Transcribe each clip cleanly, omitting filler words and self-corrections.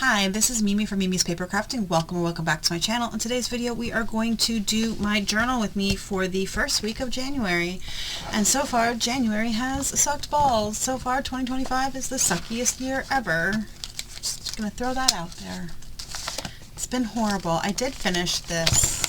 Hi, this is Mimi from Mimi's Paper Crafting. Welcome or welcome back to my channel. In today's video, we are going to do my journal with me for the first week of January. And so far, January has sucked balls. So far, 2025 is the suckiest year ever. Just gonna throw that out there. It's been horrible. I did finish this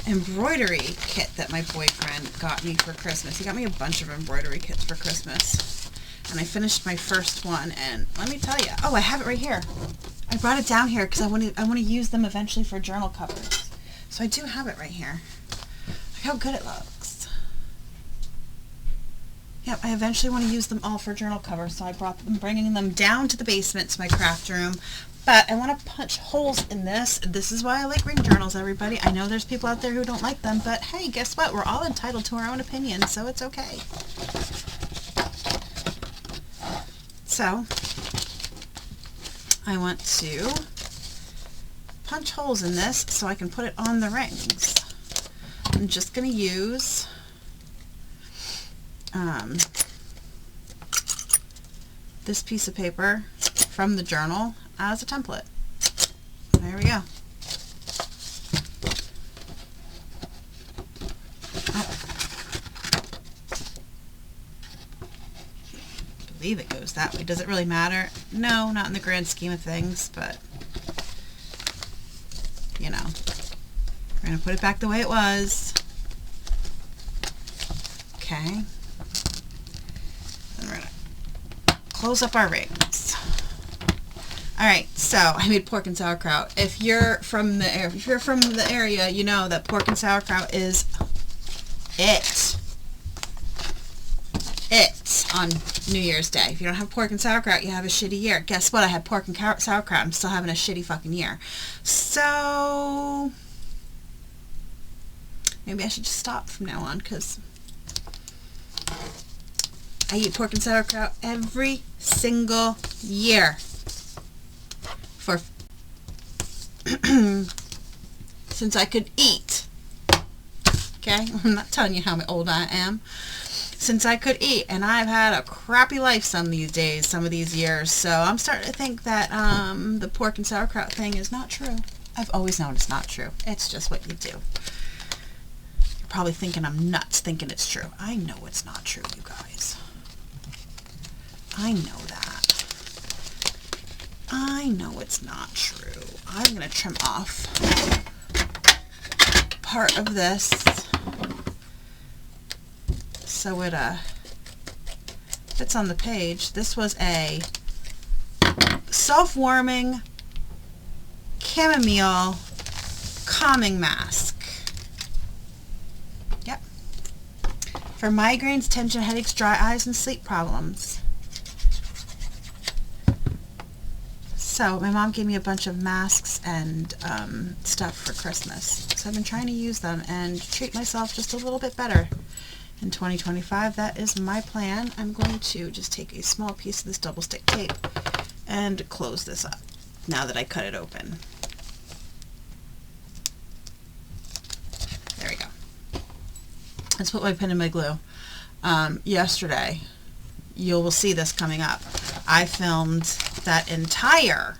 embroidery kit that my boyfriend got me for Christmas. He got me a bunch of embroidery kits for Christmas. And I finished my first one, and let me tell you, oh, I have it right here. I brought it down here because I want to use them eventually for journal covers. So I do have it right here. Look how good it looks. Yep, I eventually want to use them all for journal covers, so I'm bringing them down to the basement to my craft room. But I want to punch holes in this. This is why I like ring journals, everybody. I know there's people out there who don't like them, but hey, guess what? We're all entitled to our own opinions, so it's okay. So, I want to punch holes in this so I can put it on the rings. I'm just going to use this piece of paper from the journal as a template. There we go. I believe it goes that way. Does it really matter? No, not in the grand scheme of things, but you know, we're going to put it back the way it was. Okay. And we're going to close up our rings. Alright, so I made pork and sauerkraut. If you're from the area, you know that pork and sauerkraut is it on New Year's Day. If you don't have pork and sauerkraut, you have a shitty year. Guess what? I had pork and sauerkraut. I'm still having a shitty fucking year. So maybe I should just stop from now on, because I eat pork and sauerkraut every single year for since I could eat. Okay? I'm not telling you how old I am. Since I could eat, and I've had a crappy life some of these years, so I'm starting to think that the pork and sauerkraut thing is not true. I've always known it's not true. It's just what you do. You're probably thinking I'm nuts thinking it's true. I know it's not true, you guys. I know that. I know it's not true. I'm going to trim off part of this so it fits on the page. This was a self-warming chamomile calming mask. Yep. For migraines, tension, headaches, dry eyes, and sleep problems. So my mom gave me a bunch of masks and stuff for Christmas. So I've been trying to use them and treat myself just a little bit better. In 2025, that is my plan. I'm going to just take a small piece of this double stick tape and close this up now that I cut it open. There we go. Let's put my pin in my glue. Yesterday, you will see this coming up, I filmed that entire,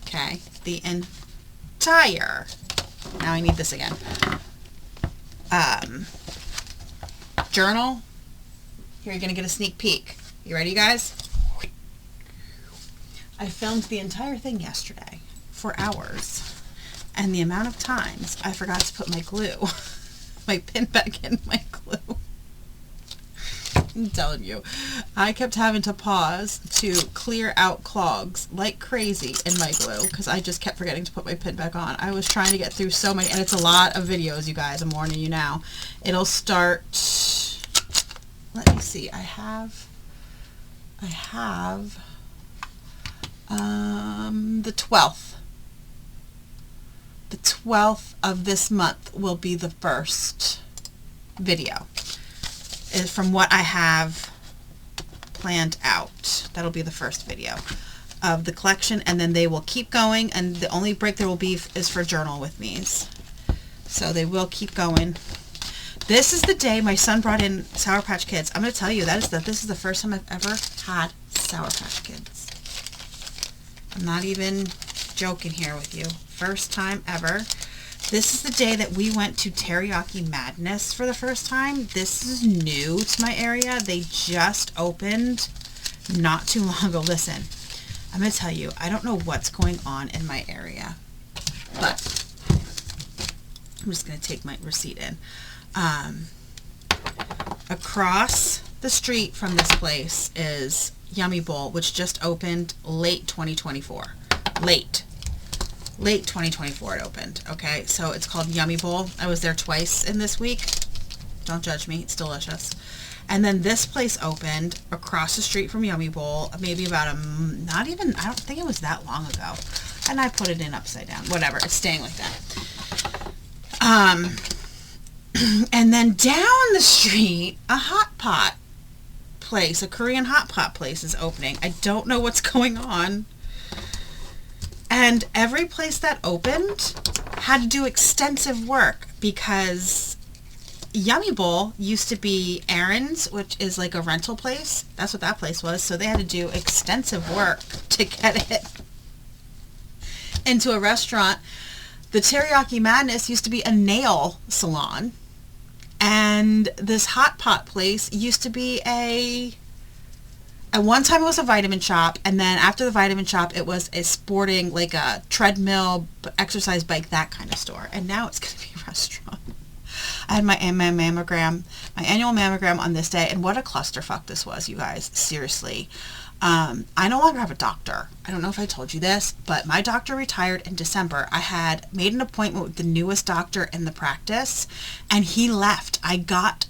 okay, the entire, now I need this again, journal. Here, you're going to get a sneak peek. You ready, guys? I filmed the entire thing yesterday for hours, and the amount of times I forgot to put my glue, my pin back in my glue. I'm telling you, I kept having to pause to clear out clogs like crazy in my glue because I just kept forgetting to put my pin back on. I was trying to get through so many, and it's a lot of videos, you guys. I'm warning you now. It'll start, let me see, I have the 12th. The 12th of this month will be the first video. Is from what I have planned out. That'll be the first video of the collection, and then they will keep going, and the only break there will be is for journal with me's. So they will keep going. This is the day my son brought in Sour Patch Kids. I'm going to tell you, this is the first time I've ever had Sour Patch Kids. I'm not even joking here with you. First time ever. This is the day that we went to Teriyaki Madness for the first time. This is new to my area. They just opened not too long ago. Listen, I'm going to tell you, I don't know what's going on in my area, but I'm just going to take my receipt in. Across the street from this place is Yummy Bowl, which just opened late 2024. Late 2024 it opened. Okay, so it's called Yummy Bowl. I was there twice in this week. Don't judge me, it's delicious. And then this place opened across the street from Yummy Bowl, maybe about I don't think it was that long ago. And I put it in upside down. Whatever, it's staying like that. And then down the street, a hot pot place, a Korean hot pot place is opening. I don't know what's going on. And every place that opened had to do extensive work because Yummy Bowl used to be Aaron's, which is like a rental place. That's what that place was. So they had to do extensive work to get it into a restaurant. The Teriyaki Madness used to be a nail salon. And this hot pot place used to be at one time it was a vitamin shop, and then after the vitamin shop it was a sporting, like a treadmill, exercise bike, that kind of store. And now it's going to be a restaurant. I had my annual mammogram on this day, and what a clusterfuck this was, you guys. Seriously. I no longer have a doctor. I don't know if I told you this, but my doctor retired in December. I had made an appointment with the newest doctor in the practice, and he left. I got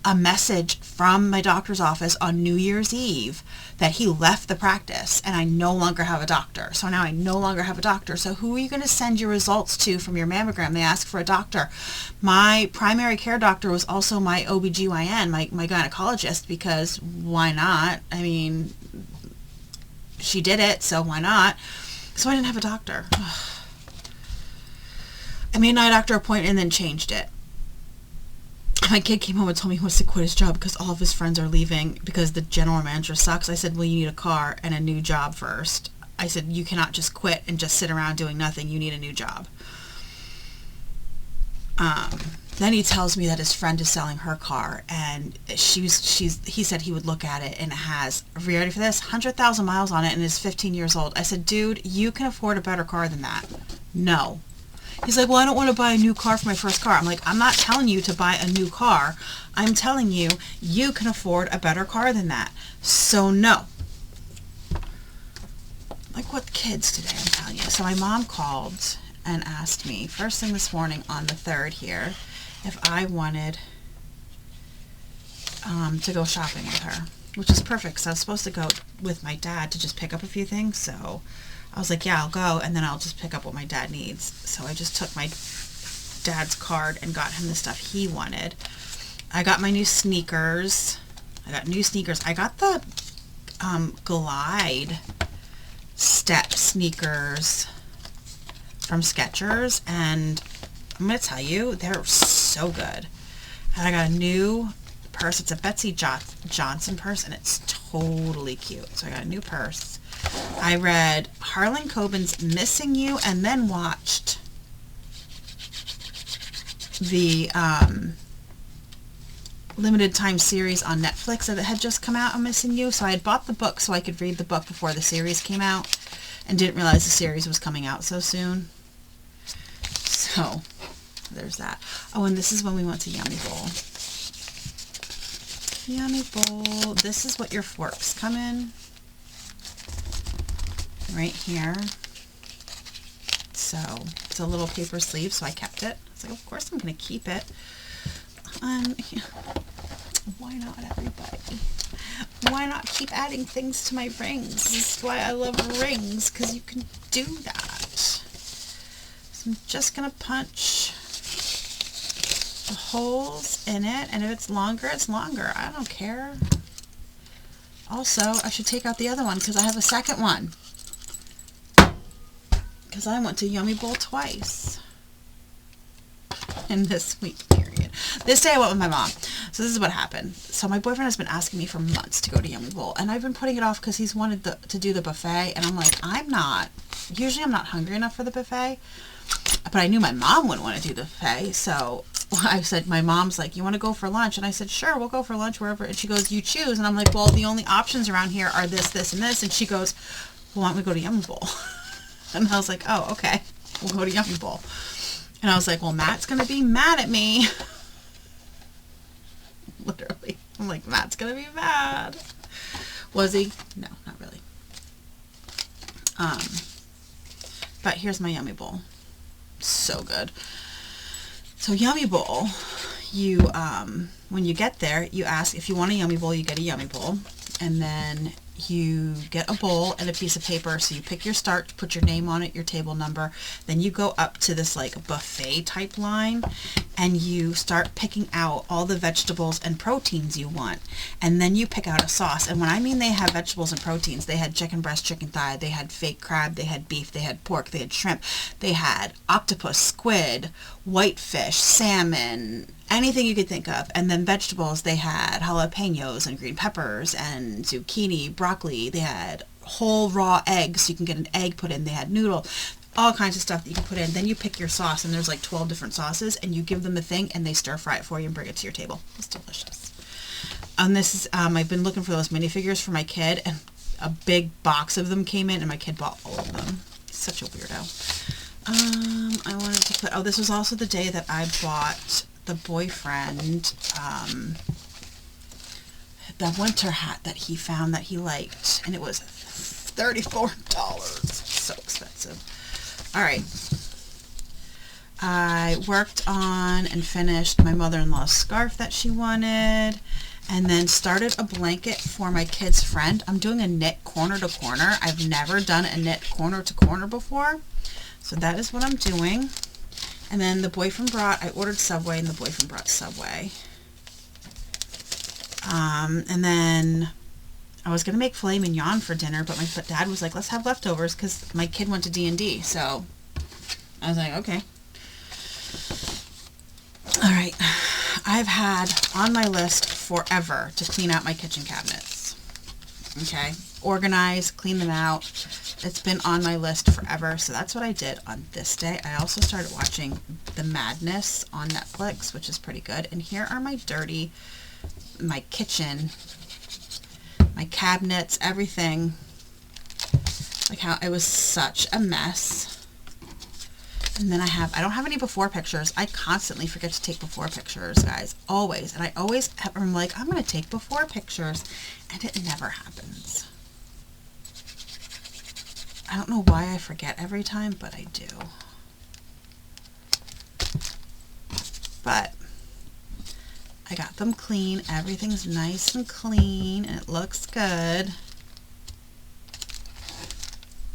a message from my doctor's office on New Year's Eve that he left the practice, and I no longer have a doctor. So now I no longer have a doctor. So who are you going to send your results to from your mammogram? They ask for a doctor. My primary care doctor was also my OBGYN, my gynecologist, because why not? I mean, she did it, so why not? So I didn't have a doctor. I made my doctor appointment and then changed it. My kid came home and told me he wants to quit his job because all of his friends are leaving because the general manager sucks. I said, well, you need a car and a new job first. I said, you cannot just quit and just sit around doing nothing. You need a new job. Then he tells me that his friend is selling her car, and he said he would look at it, and it has, are you ready for this? 100,000 miles on it, and is 15 years old. I said, dude, you can afford a better car than that. No. He's like, well, I don't want to buy a new car for my first car. I'm like, I'm not telling you to buy a new car. I'm telling you, you can afford a better car than that. So no. Like what kids today, I'm telling you. So my mom called and asked me, first thing this morning on the 3rd here, if I wanted to go shopping with her, which is perfect because I was supposed to go with my dad to just pick up a few things. So I was like, yeah, I'll go, and then I'll just pick up what my dad needs. So I just took my dad's card and got him the stuff he wanted. I got my new sneakers. I got the Glide step sneakers from Skechers, and I'm going to tell you, they're so good. And I got a new purse. It's a Betsy Johnson purse, and it's totally cute. So I got a new purse. I read Harlan Coben's Missing You, and then watched the limited time series on Netflix that had just come out on Missing You. So I had bought the book so I could read the book before the series came out, and didn't realize the series was coming out so soon. So there's that. Oh, and this is when we went to Yummy Bowl. Yummy Bowl. This is what your forks come in. Right here. So it's a little paper sleeve, so I kept it. I was like, of course I'm going to keep it. Why not, everybody? Why not keep adding things to my rings? This is why I love rings, because you can do that. So I'm just going to punch the holes in it, and if it's longer, it's longer. I don't care. Also, I should take out the other one because I have a second one. Because I went to Yummy Bowl twice in this week period. This day I went with my mom. So this is what happened. So my boyfriend has been asking me for months to go to Yummy Bowl, and I've been putting it off because he's wanted to do the buffet, and I'm like, usually I'm not hungry enough for the buffet, but I knew my mom wouldn't want to do the buffet, so I said, my mom's like, you want to go for lunch? And I said, sure, we'll go for lunch wherever. And she goes, you choose. And I'm like, well, the only options around here are this, this, and this. And she goes, well, why don't we go to Yummy Bowl? And I was like, oh, okay, we'll go to Yummy Bowl. And I was like, well, Matt's going to be mad at me. Literally. I'm like, Matt's going to be mad. Was he? No, not really. But here's my Yummy Bowl. So good. So Yummy Bowl, you, when you get there, you ask if you want a Yummy Bowl, you get a Yummy Bowl. And then you get a bowl and a piece of paper. So you pick your start, put your name on it, your table number. Then you go up to this like buffet type line and you start picking out all the vegetables and proteins you want. And then you pick out a sauce. And when I mean they have vegetables and proteins, they had chicken breast, chicken thigh, they had fake crab, they had beef, they had pork, they had shrimp, they had octopus, squid, whitefish, salmon, anything you could think of. And then vegetables, they had jalapenos and green peppers and zucchini, broccoli. They had whole raw eggs, so you can get an egg put in. They had noodle, all kinds of stuff that you can put in. Then you pick your sauce, and there's like 12 different sauces, and you give them the thing, and they stir fry it for you and bring it to your table. It's delicious. And this is, I've been looking for those minifigures for my kid, and a big box of them came in, and my kid bought all of them. He's such a weirdo. I wanted to put, this was also the day that I bought the boyfriend the winter hat that he found that he liked, and it was $34. So expensive. All right, I worked on and finished my mother-in-law's scarf that she wanted, and then started a blanket for my kid's friend. I'm doing a knit corner to corner. I've never done a knit corner to corner before, so that is what I'm doing. And then the boyfriend I ordered Subway, and the boyfriend brought Subway. And then I was going to make filet mignon for dinner, but my dad was like, let's have leftovers, because my kid went to D&D. So I was like, okay. All right. I've had on my list forever to clean out my kitchen cabinets. Okay. Organize, clean them out. It's been on my list forever, so that's what I did on this day. I also started watching The Madness on Netflix, which is pretty good. And here are my my kitchen, my cabinets, everything. Like how it was such a mess. And then I don't have any before pictures. I constantly forget to take before pictures, guys. Always. And I'm like, I'm going to take before pictures, and it never happens. I don't know why I forget every time, but I do. But I got them clean. Everything's nice and clean, and it looks good.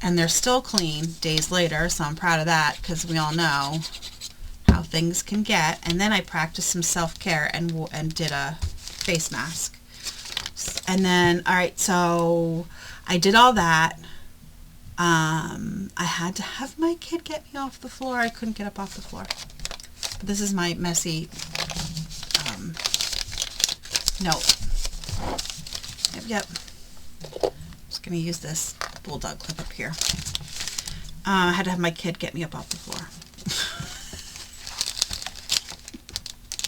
And they're still clean days later, so I'm proud of that, because we all know how things can get. And then I practiced some self-care and did a face mask. And then, all right, so I did all that. I had to have my kid get me off the floor. I couldn't get up off the floor. But this is my messy note. Yep. Just going to use this bulldog clip up here. I had to have my kid get me up off the floor.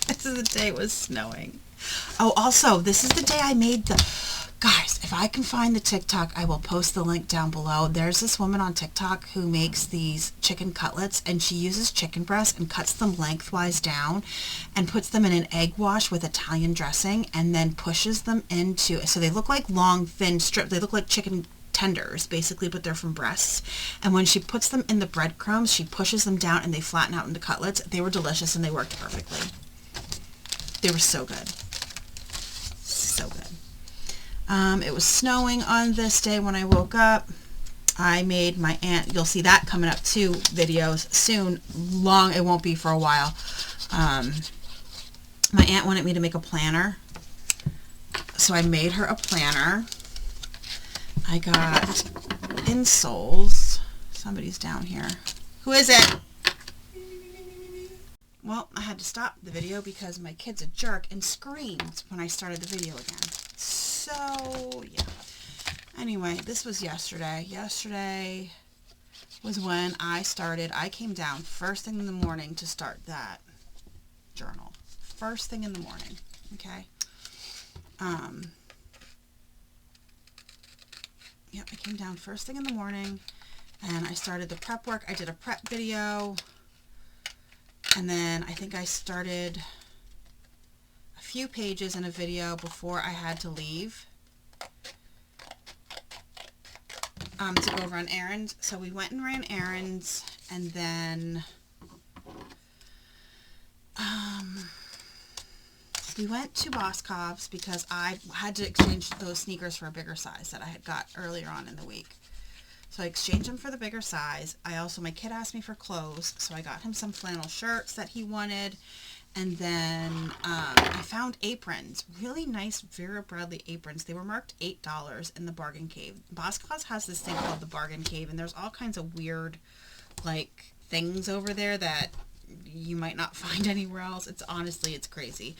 This is the day it was snowing. Oh, also, this is the day I made guys, if I can find the TikTok, I will post the link down below. There's this woman on TikTok who makes these chicken cutlets, and she uses chicken breast and cuts them lengthwise down and puts them in an egg wash with Italian dressing, and then pushes them into, so they look like long, thin strips. They look like chicken tenders, basically, but they're from breasts. And when she puts them in the breadcrumbs, she pushes them down, and they flatten out into cutlets. They were delicious, and they worked perfectly. They were so good. So good. It was snowing on this day when I woke up. I made my aunt, you'll see that coming up too, videos soon. It won't be for a while. My aunt wanted me to make a planner, so I made her a planner. I got insoles. Somebody's down here. Who is it? Well, I had to stop the video because my kid's a jerk and screamed when I started the video again. So, yeah. Anyway, this was yesterday. Yesterday was when I came down first thing in the morning to start that journal. First thing in the morning, okay? Yeah, I came down first thing in the morning, and I started the prep work. I did a prep video, and then I think I started a few pages in a video before I had to leave to go run errands. So we went and ran errands, and then we went to Boscov's because I had to exchange those sneakers for a bigger size that I had got earlier on in the week. So I exchanged them for the bigger size. My kid asked me for clothes, so I got him some flannel shirts that he wanted. And then I found aprons, really nice Vera Bradley aprons. They were marked $8 in the Bargain Cave. Boscov's has this thing called the Bargain Cave, and there's all kinds of weird, like, things over there that you might not find anywhere else. It's crazy.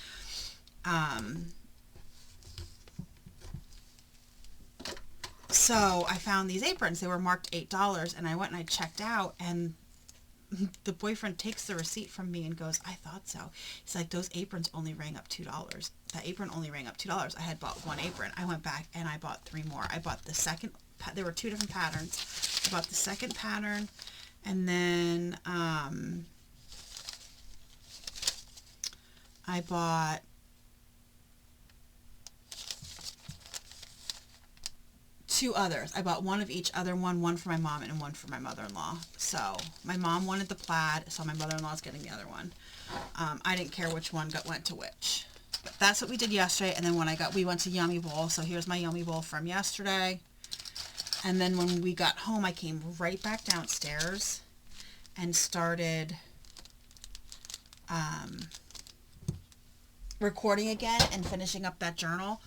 So I found these aprons. They were marked $8, and I went and I checked out, and the boyfriend takes the receipt from me and goes, I thought so. He's like, those aprons only rang up $2. That apron only rang up $2. I had bought one apron. I went back and I bought 3 more. I bought the second, there were 2 different patterns. I bought the second pattern, and then I bought two others. I bought one of each other one for my mom and one for my mother-in-law. So my mom wanted the plaid, so my mother-in-law's getting the other one. I didn't care which one went to which. But that's what we did yesterday, and then we went to Yummy Bowl, so here's my Yummy Bowl from yesterday. And then when we got home, I came right back downstairs and started recording again and finishing up that journal.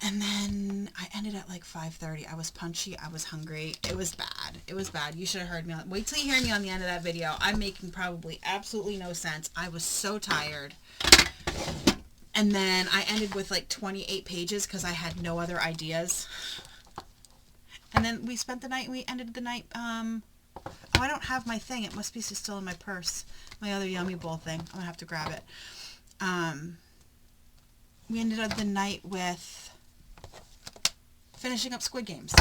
And then I ended at like 5:30. I was punchy. I was hungry. It was bad. It was bad. You should have heard me. Wait till you hear me on the end of that video. I'm making probably absolutely no sense. I was so tired. And then I ended with like 28 pages because I had no other ideas. And then we spent the night, we ended the night, oh, I don't have my thing. It must be still in my purse. My other Yummy Bowl thing. I'm going to have to grab it. We ended up the night with finishing up Squid Games,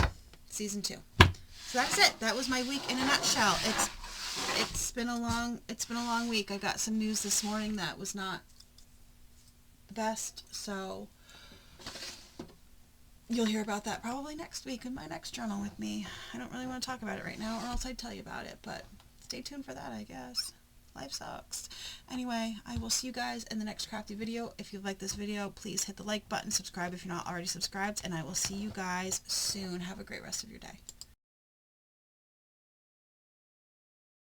Season 2. So that's it. That was my week in a nutshell. It's been a long week. I got some news this morning that was not the best, so you'll hear about that probably next week in my next journal with me. I don't really want to talk about it right now, or else I'd tell you about it, but stay tuned for that, I guess. Life sucks. Anyway, I will see you guys in the next crafty video. If you like this video, please hit the like button, subscribe if you're not already subscribed, and I will see you guys soon. Have a great rest of your day.